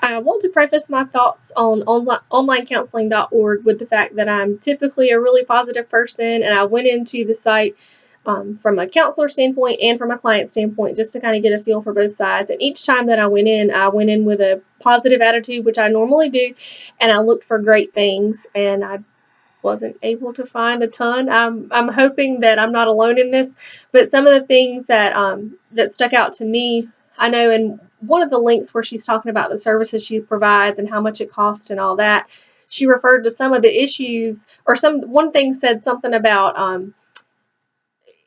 I want to preface my thoughts on onlinecounseling.org with the fact that I'm typically a really positive person, and I went into the site from a counselor standpoint and from a client standpoint just to kind of get a feel for both sides. And each time that I went in with a positive attitude, which I normally do, and I looked for great things, and I wasn't able to find a ton. I'm hoping that I'm not alone in this, but some of the things that stuck out to me, I know in one of the links where she's talking about the services she provides and how much it costs and all that, she referred to some of the issues, or one thing said something about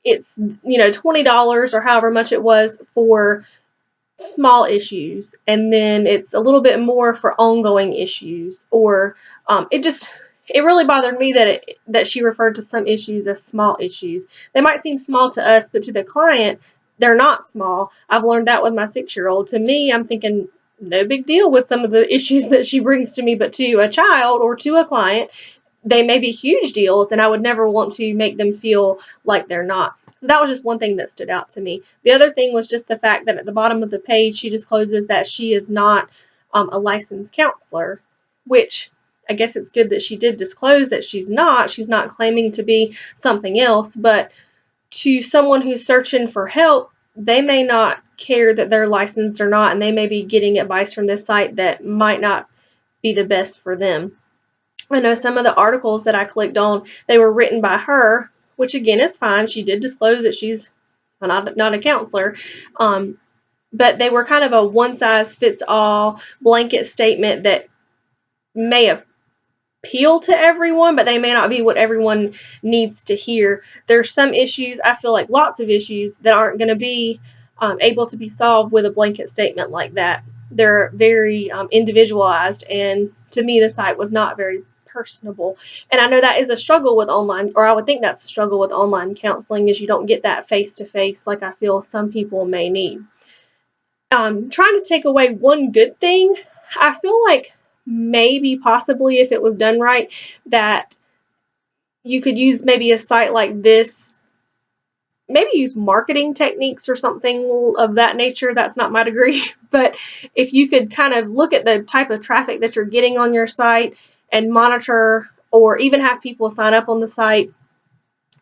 it's $20 or however much it was for small issues, and then it's a little bit more for ongoing issues, or it really bothered me that she referred to some issues as small issues. They might seem small to us, but to the client, they're not small. I've learned that with my 6-year-old. To me, I'm thinking no big deal with some of the issues that she brings to me, but to a child or to a client, they may be huge deals, and I would never want to make them feel like they're not. So that was just one thing that stood out to me. The other thing was just the fact that at the bottom of the page, she discloses that she is not a licensed counselor, which I guess it's good that she did disclose that she's not. She's not claiming to be something else, but to someone who's searching for help, they may not care that they're licensed or not, and they may be getting advice from this site that might not be the best for them. I know some of the articles that I clicked on, they were written by her, which again is fine. She did disclose that she's not a counselor, but they were kind of a one-size-fits-all blanket statement that may appeal to everyone, but they may not be what everyone needs to hear. There's some issues, I feel like lots of issues, that aren't going to be able to be solved with a blanket statement like that. They're very individualized, and to me the site was not very personable. And I know that is a struggle with online, or I would think that's a struggle with online counseling, is you don't get that face-to-face like I feel some people may need. Trying to take away one good thing, I feel like maybe possibly if it was done right, that you could use maybe a site like this, maybe use marketing techniques or something of that nature. That's not my degree, but if you could kind of look at the type of traffic that you're getting on your site and monitor, or even have people sign up on the site,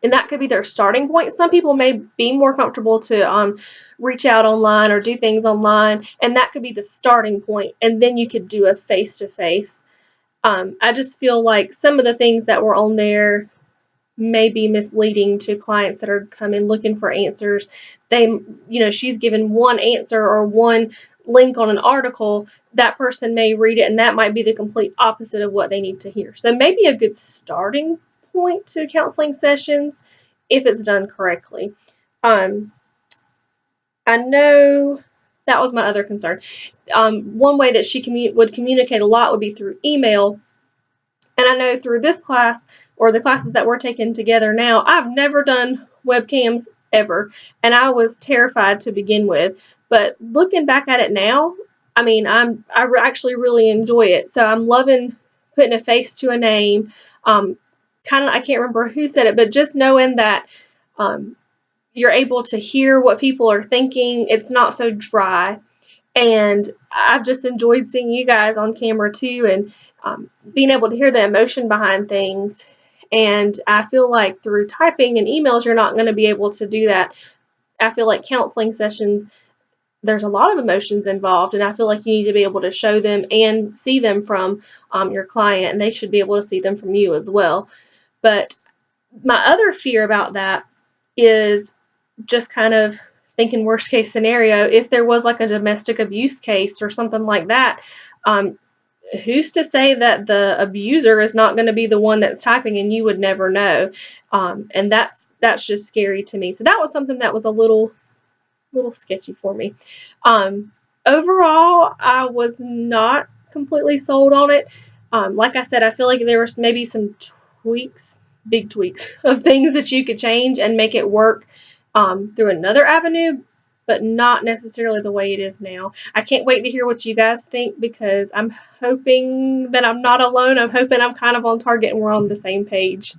and that could be their starting point. Some people may be more comfortable to reach out online or do things online, and that could be the starting point, and then you could do a face-to-face. I just feel like some of the things that were on there may be misleading to clients that are coming looking for answers. She's given one answer or one link on an article. That person may read it, and that might be the complete opposite of what they need to hear. So maybe a good starting point to counseling sessions if it's done correctly. I know that was my other concern. One way that she would communicate a lot would be through email. And I know through this class, or the classes that we're taking together now, I've never done webcams ever, and I was terrified to begin with. But looking back at it now, I mean, actually really enjoy it. So I'm loving putting a face to a name. Kind of, I can't remember who said it, but just knowing that you're able to hear what people are thinking. It's not so dry. And I've just enjoyed seeing you guys on camera too, and being able to hear the emotion behind things. And I feel like through typing and emails, you're not going to be able to do that. I feel like counseling sessions, there's a lot of emotions involved, and I feel like you need to be able to show them and see them from your client, and they should be able to see them from you as well. But my other fear about that is just kind of thinking worst case scenario, if there was like a domestic abuse case or something like that, who's to say that the abuser is not going to be the one that's typing and you would never know? And that's just scary to me. So that was something that was a little sketchy for me. Overall, I was not completely sold on it. Like I said, I feel like there was maybe some tweaks, big tweaks of things that you could change and make it work through another avenue, but not necessarily the way it is now. I can't wait to hear what you guys think, because I'm hoping that I'm not alone. I'm hoping I'm kind of on target and we're on the same page.